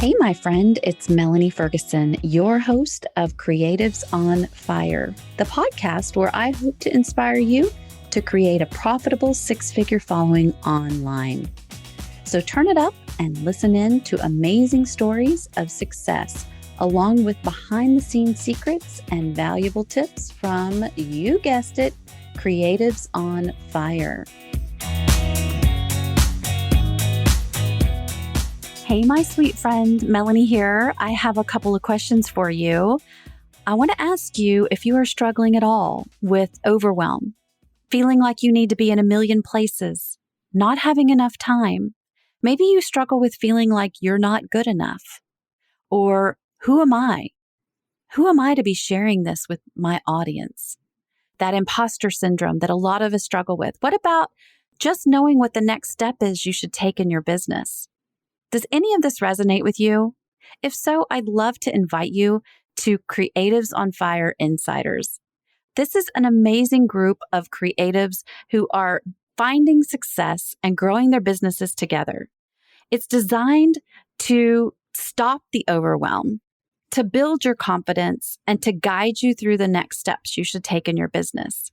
Hey, my friend, it's Melanie Ferguson, your host of Creatives on Fire, the podcast where I hope to inspire you to create a profitable six-figure following online. So turn it up and listen in to amazing stories of success, along with behind-the-scenes secrets and valuable tips from, you guessed it, Creatives on Fire. Hey, my sweet friend, Melanie here. I have a couple of questions for you. I want to ask you if you are struggling at all with overwhelm, feeling like you need to be in a million places, not having enough time. Maybe you struggle with feeling like you're not good enough. Or who am I? Who am I to be sharing this with my audience? That imposter syndrome that a lot of us struggle with. What about just knowing what the next step is you should take in your business? Does any of this resonate with you? If so, I'd love to invite you to Creatives on Fire Insiders. This is an amazing group of creatives who are finding success and growing their businesses together. It's designed to stop the overwhelm, to build your confidence, and to guide you through the next steps you should take in your business.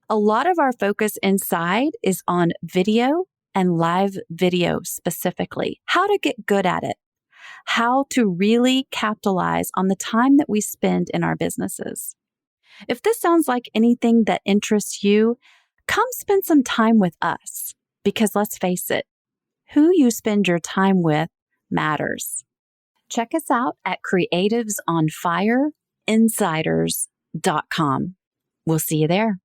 A lot of our focus inside is on video and live video specifically, how to get good at it, how to really capitalize on the time that we spend in our businesses. If this sounds like anything that interests you, come spend some time with us, because let's face it, who you spend your time with matters. Check us out at creativesonfireinsiders.com. We'll see you there.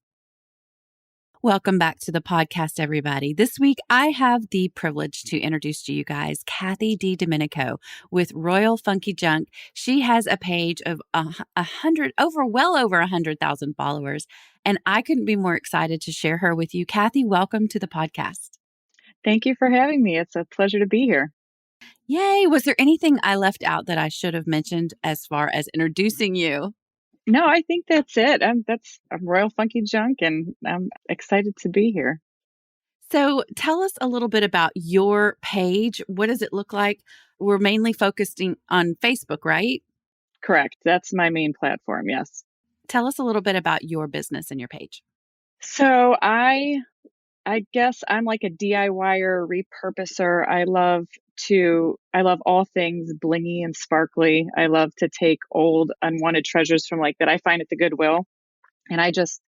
Welcome back to the podcast, everybody. This week, I have the privilege to introduce to you guys Kathy DiDomenico with Royal Funky Junk. She has a page of well over 100,000 followers, and I couldn't be more excited to share her with you. Kathy, welcome to the podcast. Thank you for having me. It's a pleasure to be here. Yay! Was there anything I left out that I should have mentioned as far as introducing you? No, I think that's it. I'm Royal Funky Junk, and I'm excited to be here. So tell us a little bit about your page. What does it look like? We're mainly focusing on Facebook, right? Correct. That's my main platform, yes. Tell us a little bit about your business and your page. So I guess I'm like a DIYer, repurposer. I love all things blingy and sparkly. I love to take old unwanted treasures from that I find at the Goodwill, and I just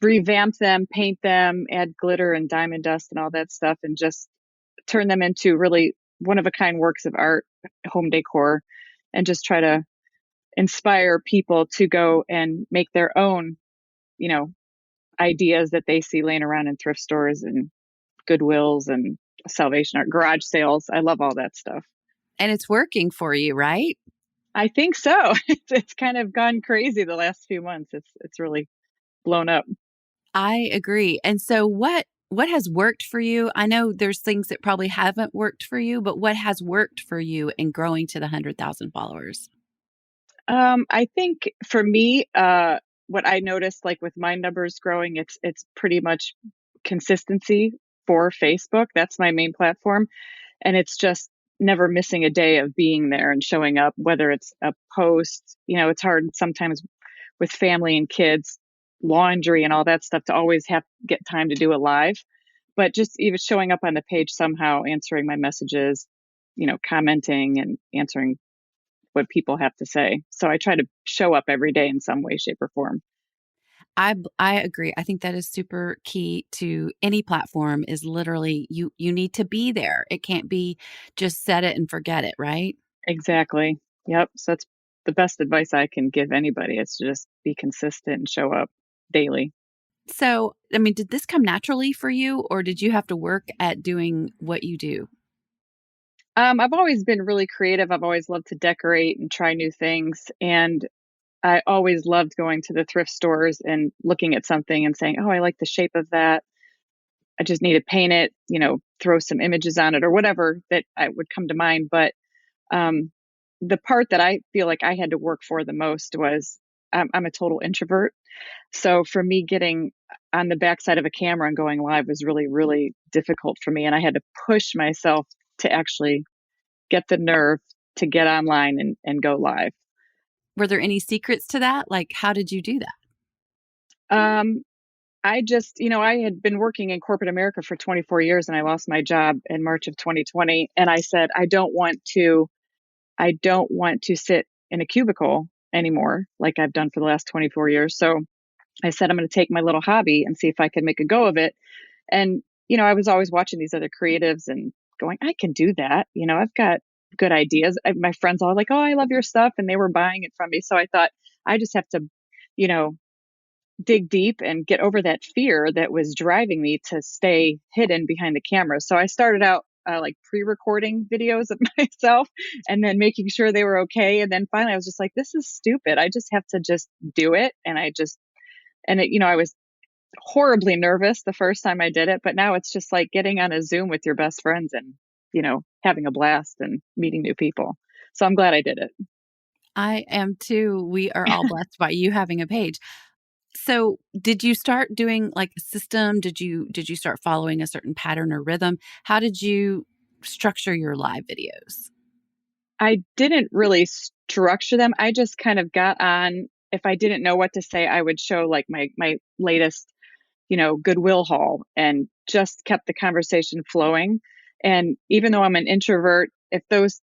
revamp them, paint them, add glitter and diamond dust and all that stuff, and just turn them into really one-of-a-kind works of art, home decor, and just try to inspire people to go and make their own, ideas that they see laying around in thrift stores and Goodwills and Salvation Art, garage sales. I love all that stuff. And it's working for you, right? I think so. It's kind of gone crazy the last few months. It's really blown up. I agree. And so what has worked for you? I know there's things that probably haven't worked for you, but what has worked for you in growing to the 100,000 followers? I think for me, what I noticed, with my numbers growing, it's pretty much consistency for Facebook. That's my main platform, and it's just never missing a day of being there and showing up. Whether it's a post, it's hard sometimes with family and kids, laundry and all that stuff to always get time to do it live. But just even showing up on the page somehow, answering my messages, commenting and answering what people have to say. So I try to show up every day in some way, shape, or form. I agree. I think that is super key to any platform, is literally you need to be there. It can't be just set it and forget it, right? Exactly. Yep. So that's the best advice I can give anybody, is to just be consistent and show up daily. So, did this come naturally for you, or did you have to work at doing what you do? I've always been really creative. I've always loved to decorate and try new things. And I always loved going to the thrift stores and looking at something and saying, oh, I like the shape of that. I just need to paint it, throw some images on it or whatever that I would come to mind. But the part that I feel like I had to work for the most was I'm a total introvert. So for me, getting on the backside of a camera and going live was really, really difficult for me. And I had to push myself to actually get the nerve to get online and go live. Were there any secrets to that? Like, how did you do that? Um, I just, I had been working in corporate America for 24 years and I lost my job in March of 2020. And I said, I don't want to sit in a cubicle anymore like I've done for the last 24 years. So I said, I'm going to take my little hobby and see if I can make a go of it. And, I was always watching these other creatives and going, I can do that. I've got good ideas. My friends all like, oh, I love your stuff. And they were buying it from me. So I thought, I just have to, you know, dig deep and get over that fear that was driving me to stay hidden behind the camera. So I started out like pre-recording videos of myself and then making sure they were okay. And then finally I was just like, this is stupid. I just have to just do it. I was horribly nervous the first time I did it, but now it's just like getting on a Zoom with your best friends and, having a blast and meeting new people. So I'm glad I did it. I am too. We are all blessed by you having a page. So, did you start doing like a system? Did you start following a certain pattern or rhythm? How did you structure your live videos? I didn't really structure them. I just kind of got on. If I didn't know what to say, I would show like my latest, goodwill haul and just kept the conversation flowing. And even though I'm an introvert, if those,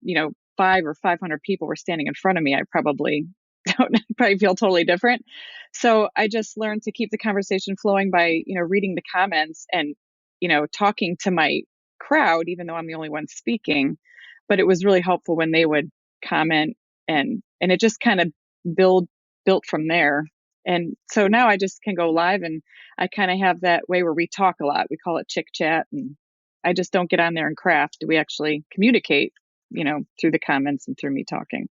500 people were standing in front of me, I probably don't probably feel totally different. So I just learned to keep the conversation flowing by, reading the comments and, talking to my crowd, even though I'm the only one speaking. But it was really helpful when they would comment and it just kind of built from there. And so now I just can go live and I kind of have that way where we talk a lot. We call it chick chat. And I just don't get on there and craft. We actually communicate, through the comments and through me talking.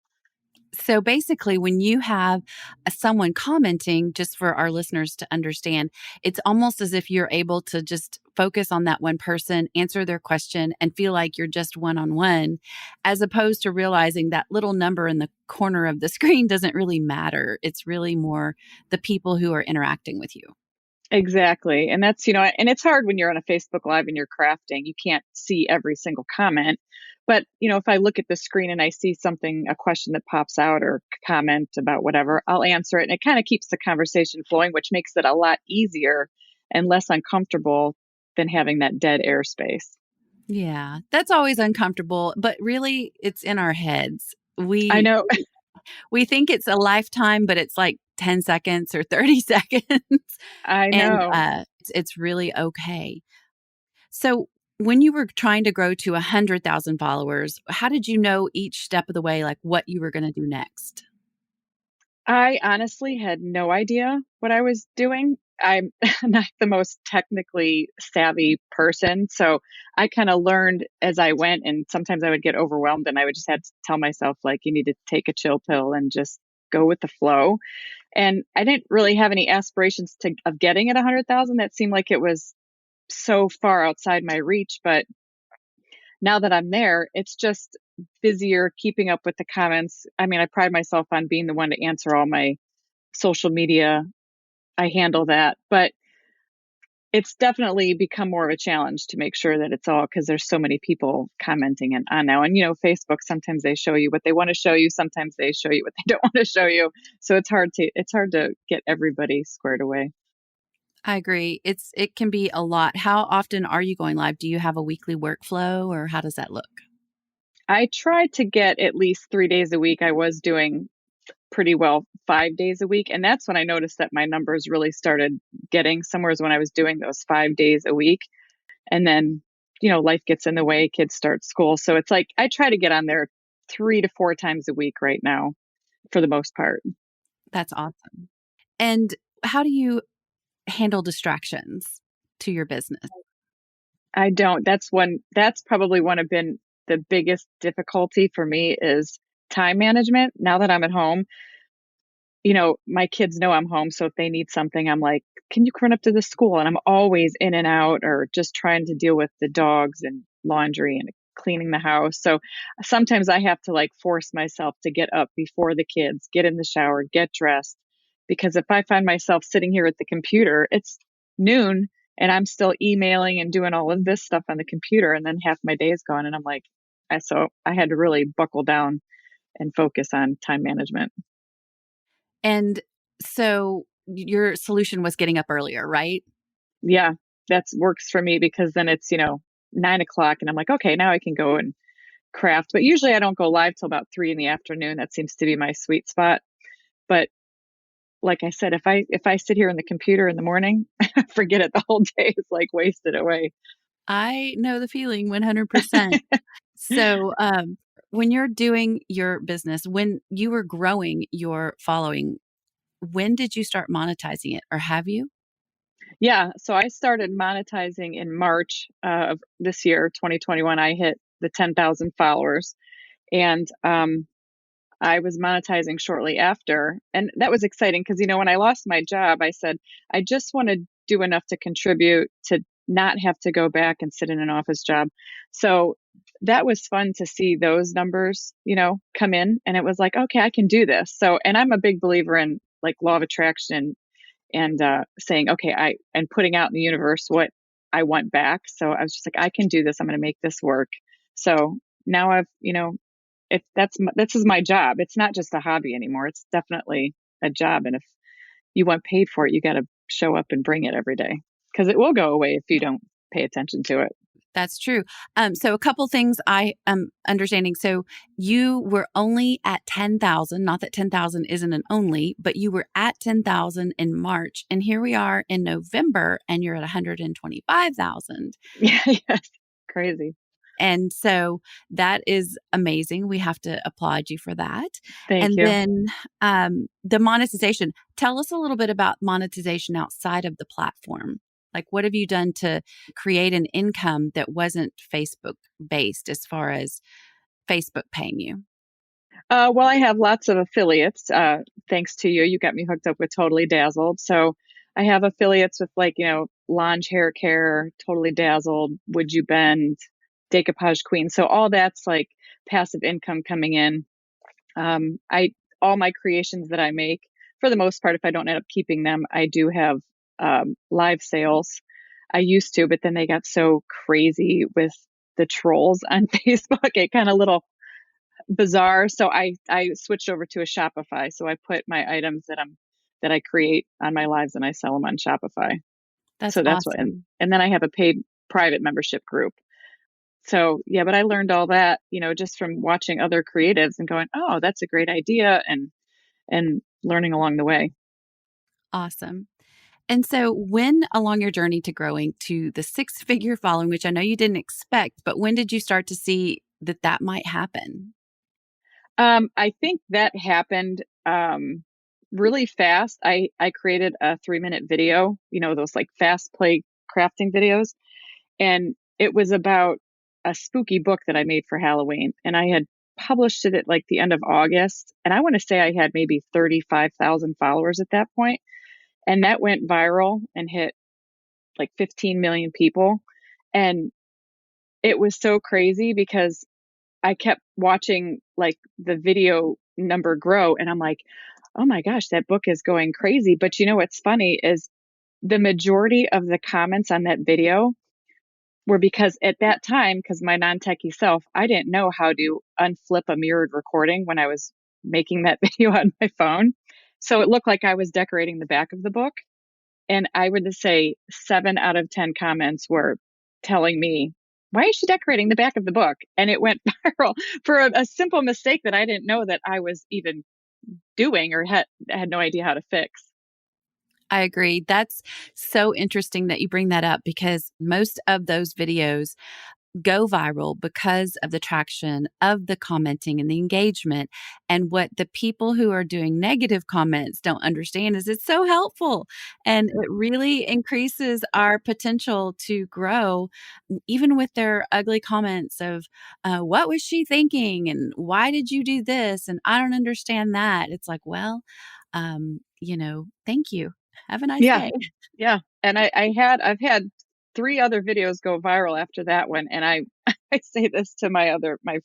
So basically, when you have someone commenting, just for our listeners to understand, it's almost as if you're able to just focus on that one person, answer their question, and feel like you're just one on one, as opposed to realizing that little number in the corner of the screen doesn't really matter. It's really more the people who are interacting with you. Exactly. And that's, and it's hard when you're on a Facebook Live and you're crafting. You can't see every single comment. But, if I look at the screen and I see something, a question that pops out or comment about whatever, I'll answer it. And it kind of keeps the conversation flowing, which makes it a lot easier and less uncomfortable than having that dead airspace. Yeah, that's always uncomfortable, but really it's in our heads. I We know. we think it's a lifetime, but it's like 10 seconds or 30 seconds. I And know. it's really okay. So, when you were trying to grow to 100,000 followers, how did you know each step of the way, like what you were going to do next? I honestly had no idea what I was doing. I'm not the most technically savvy person. So I kind of learned as I went, and sometimes I would get overwhelmed and I would just have to tell myself, like, you need to take a chill pill and just go with the flow. And I didn't really have any aspirations of getting at 100,000. That seemed like it was so far outside my reach. But now that I'm there, it's just busier keeping up with the comments. I mean, I pride myself on being the one to answer all my social media. I handle that, but it's definitely become more of a challenge to make sure that it's all because there's so many people commenting and on now. And Facebook, sometimes they show you what they want to show you, sometimes they show you what they don't want to show you. So it's hard to get everybody squared away. I agree. It can be a lot. How often are you going live? Do you have a weekly workflow or how does that look? I tried to get at least 3 days a week. I was doing pretty well 5 days a week. And that's when I noticed that my numbers really started getting somewhere, is when I was doing those 5 days a week. And then, life gets in the way, kids start school. So it's like I try to get on there 3 to 4 times a week right now for the most part. That's awesome. And how do you handle distractions to your business? I don't. That's probably one of been the biggest difficulty for me is time management. Now that I'm at home, my kids know I'm home. So if they need something, I'm like, can you run up to the school? And I'm always in and out or just trying to deal with the dogs and laundry and cleaning the house. So sometimes I have to like force myself to get up before the kids, get in the shower, get dressed. Because if I find myself sitting here at the computer, it's noon and I'm still emailing and doing all of this stuff on the computer and then half my day is gone. And I'm like, So I had to really buckle down and focus on time management. And so your solution was getting up earlier, right? Yeah, that's works for me because then it's, 9 o'clock and I'm like, okay, now I can go and craft. But usually I don't go live till about 3 in the afternoon. That seems to be my sweet spot. But like I said, if I sit here in the computer in the morning, forget it. The whole day is like wasted away. I know the feeling 100%. So, when you're doing your business, when you were growing your following, when did you start monetizing it, or have you? Yeah, so I started monetizing in March of this year, 2021. I hit the 10,000 followers, and I was monetizing shortly after. And that was exciting because, when I lost my job, I said, I just want to do enough to contribute to not have to go back and sit in an office job. So that was fun to see those numbers, come in. And it was like, okay, I can do this. So, and I'm a big believer in like law of attraction and saying, okay, and putting out in the universe what I want back. So I was just like, I can do this. I'm going to make this work. So now I've, this is my job. It's not just a hobby anymore. It's definitely a job. And if you want paid for it, you got to show up and bring it every day because it will go away if you don't pay attention to it. That's true. So a couple things I am understanding. So you were only at 10,000, not that 10,000 isn't an only, but you were at 10,000 in March. And here we are in November and you're at 125,000. Yeah, yes. Crazy. And so that is amazing. We have to applaud you for that. Thank And you. then the monetization. Tell us a little bit about monetization outside of the platform. Like, what have you done to create an income that wasn't Facebook based as far as Facebook paying you? Well, I have lots of affiliates. Thanks to you, you got me hooked up with Totally Dazzled. So I have affiliates with like, Lange Hair Care, Totally Dazzled, Would You Bend, Decoupage Queen. So all that's like passive income coming in. I all my creations that I make, for the most part, if I don't end up keeping them, I do have live sales. I used to, but then they got so crazy with the trolls on Facebook. It kind of little bizarre. So I switched over to a Shopify. So I put my items that I create on my lives and I sell them on Shopify. That's So that's what awesome. and then I have a paid private membership group. So yeah, but I learned all that, just from watching other creatives and going, "Oh, that's a great idea," and learning along the way. Awesome. And so, when along your journey to growing to the six figure following, which I know you didn't expect, but when did you start to see that that might happen? I think that happened really fast. I created a 3-minute video, those like fast play crafting videos, and it was about a spooky book that I made for Halloween, and I had published it at like the end of August, and I want to say I had maybe 35,000 followers at that point, and that went viral and hit like 15 million people, and it was so crazy because I kept watching like the video number grow and I'm like, "Oh my gosh, that book is going crazy." But what's funny is the majority of the comments on that video were because at that time, because my non-techie self, I didn't know how to unflip a mirrored recording when I was making that video on my phone. So it looked like I was decorating the back of the book. And I would say 7 out of 10 comments were telling me, "Why is she decorating the back of the book?" And it went viral for a simple mistake that I didn't know that I was even doing or had no idea how to fix. I agree. That's so interesting that you bring that up because most of those videos go viral because of the traction of the commenting and the engagement. And what the people who are doing negative comments don't understand is it's so helpful and it really increases our potential to grow, even with their ugly comments of, what was she thinking? And why did you do this? And I don't understand that. It's like, well, thank you. Have a nice Yeah, day. yeah. And I've had 3 other videos go viral after that one, and I I say this to my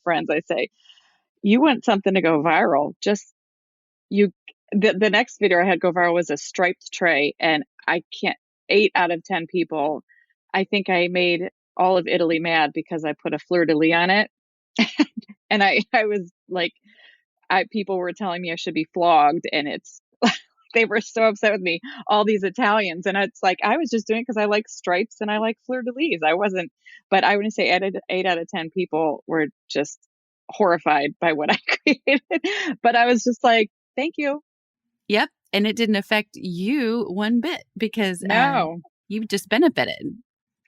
friends. I say, "You want something to go viral, just you." The next video I had go viral was a striped tray, and I can't 8 out of 10 people, I think I made all of Italy mad because I put a fleur de lis on it. And I was like, people were telling me I should be flogged, and it's they were so upset with me, all these Italians, and it's like I was just doing it because I like stripes and I like fleur de lis. I wasn't, but I wouldn't say 8 out of 10 people were just horrified by what I created. But I was just like, thank you. Yep. And it didn't affect you one bit because No. you just benefited.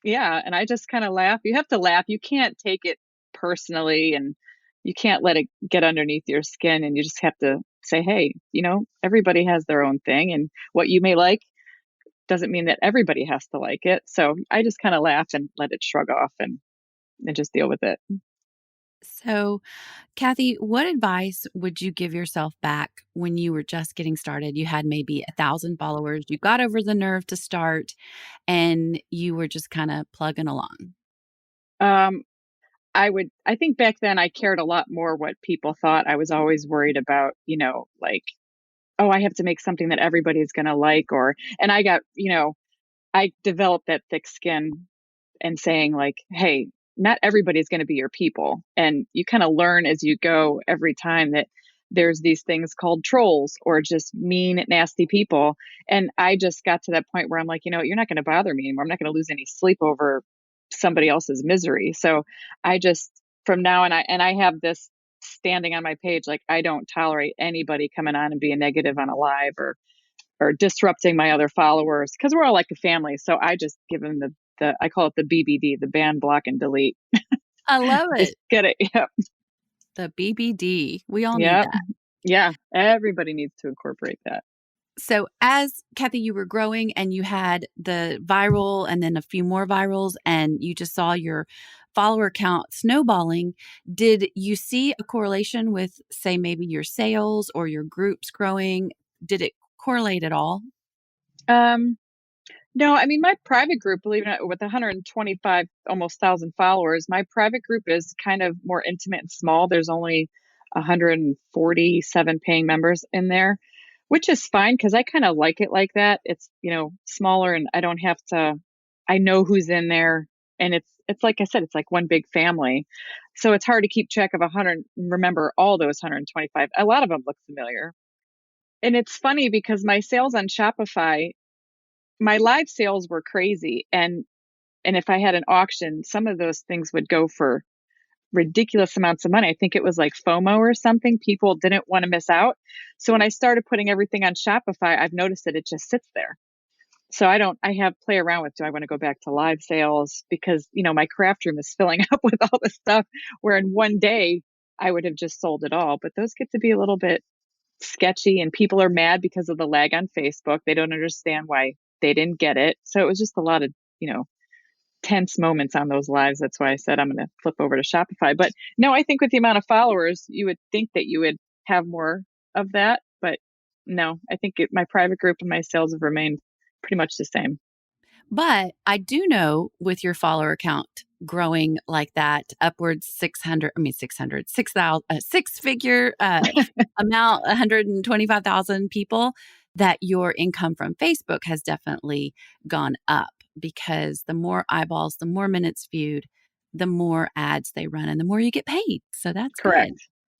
Yeah, and I just kind of laugh. You have to laugh. You can't take it personally, and you can't let it get underneath your skin, and you just have to say, "Hey, everybody has their own thing, and what you may like doesn't mean that everybody has to like it." So I just kind of laugh and let it shrug off and just deal with it. So, Kathy, what advice would you give yourself back when you were just getting started? You had maybe 1,000 followers, you got over the nerve to start, and you were just kind of plugging along. Um, I think back then I cared a lot more what people thought. I was always worried about, like, oh, I have to make something that everybody's going to like, and I developed that thick skin and saying like, hey, not everybody's going to be your people. And you kind of learn as you go every time that there's these things called trolls or just mean, nasty people. And I just got to that point where I'm like, you're not going to bother me anymore. I'm not going to lose any sleep over somebody else's misery. So I just, from now on, I have this standing on my page, like I don't tolerate anybody coming on and being negative on a live or disrupting my other followers because we're all like a family. So I just give them the I call it the BBD, the ban, block, and delete. I love Just it. get it. Yep. The BBD. We all need Yep. that. Yeah. Everybody needs to incorporate that. So, as Kathy, you were growing and you had the viral and then a few more virals, and you just saw your follower count snowballing. Did you see a correlation with, say, maybe your sales or your groups growing? Did it correlate at all? Um, no, I mean, my private group, believe it or not, with 125 almost 1,000 followers, my private group is kind of more intimate and small. There's only 147 paying members in there, which is fine because I kind of like it like that. It's, smaller and I don't have to, I know who's in there. And it's like I said, it's like one big family. So it's hard to keep track of 100, remember all those 125. A lot of them look familiar. And it's funny because my sales on Shopify, my live sales were crazy, and if I had an auction, some of those things would go for ridiculous amounts of money. I think it was like FOMO or something. People didn't want to miss out. So when I started putting everything on Shopify, I've noticed that it just sits there. So I have play around with, do I want to go back to live sales? Because, my craft room is filling up with all this stuff where in one day I would have just sold it all. But those get to be a little bit sketchy and people are mad because of the lag on Facebook. They don't understand why they didn't get it. So it was just a lot of, tense moments on those lives. That's why I said I'm going to flip over to Shopify. But no, I think with the amount of followers, you would think that you would have more of that. But no, I think my private group and my sales have remained pretty much the same. But I do know with your follower count growing like that, upwards 600, I mean, 600, 6,000, six figure amount, 125,000 people, that your income from Facebook has definitely gone up because the more eyeballs, the more minutes viewed, the more ads they run, and the more you get paid. So that's Correct.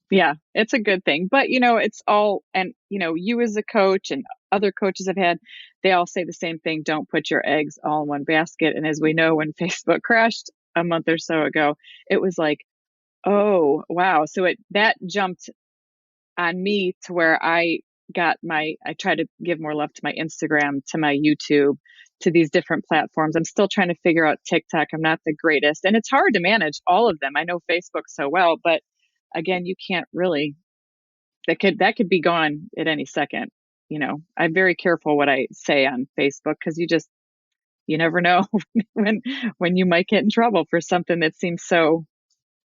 good. Yeah, it's a good thing. But, it's all, and, you as a coach and other coaches I've had, they all say the same thing. Don't put your eggs all in one basket. And as we know, when Facebook crashed a month or so ago, it was like, oh, wow. So that jumped on me to where I try to give more love to my Instagram, to my YouTube, to these different platforms. I'm still trying to figure out TikTok. I'm not the greatest, and it's hard to manage all of them. I know Facebook so well, but again, you can't really, that could be gone at any second. I'm very careful what I say on Facebook because you never know when when you might get in trouble for something that seems so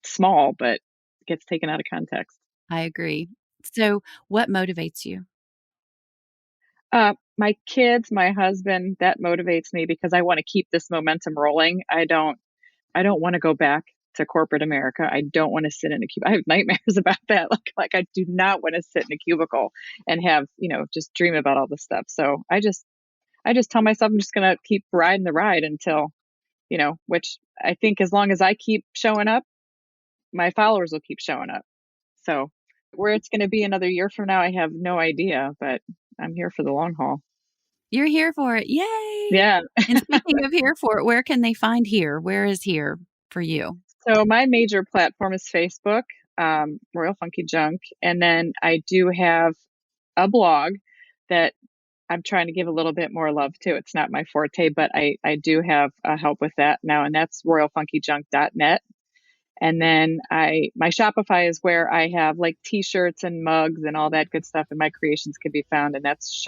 small but gets taken out of context. I agree. So, what motivates you? My kids, my husband, that motivates me because I want to keep this momentum rolling. I don't want to go back to corporate America. I don't want to sit in a cubicle. I have nightmares about that. Like I do not want to sit in a cubicle and have, just dream about all this stuff. So I just tell myself I'm just going to keep riding the ride until, which I think as long as I keep showing up, my followers will keep showing up. So where it's going to be another year from now, I have no idea, but I'm here for the long haul. You're here for it. Yay. Yeah. And speaking of here for it, where can they find here? Where is here for you? So my major platform is Facebook, Royal Funky Junk. And then I do have a blog that I'm trying to give a little bit more love to. It's not my forte, but I do have help with that now, and that's royalfunkyjunk.net. And then my Shopify is where I have like t-shirts and mugs and all that good stuff, and my creations can be found, and that's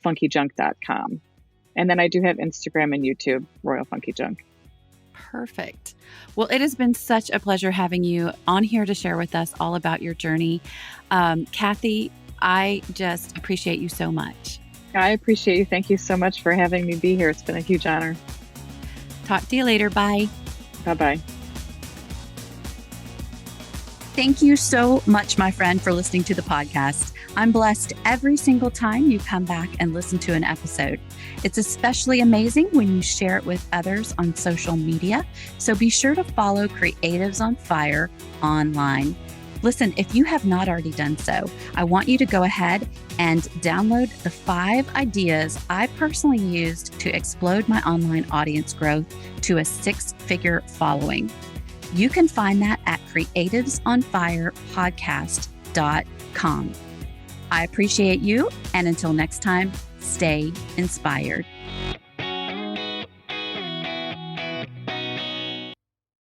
shopfunkyjunk.com. And then I do have Instagram and YouTube, Royal Funky Junk. Perfect. Well, it has been such a pleasure having you on here to share with us all about your journey. Kathy, I just appreciate you so much. I appreciate you. Thank you so much for having me be here. It's been a huge honor. Talk to you later. Bye. Bye-bye. Thank you so much, my friend, for listening to the podcast. I'm blessed every single time you come back and listen to an episode. It's especially amazing when you share it with others on social media. So be sure to follow Creatives on Fire online. Listen, if you have not already done so, I want you to go ahead and download the 5 ideas I personally used to explode my online audience growth to a 6-figure following. You can find that at creativesonfirepodcast.com. I appreciate you, and until next time, stay inspired.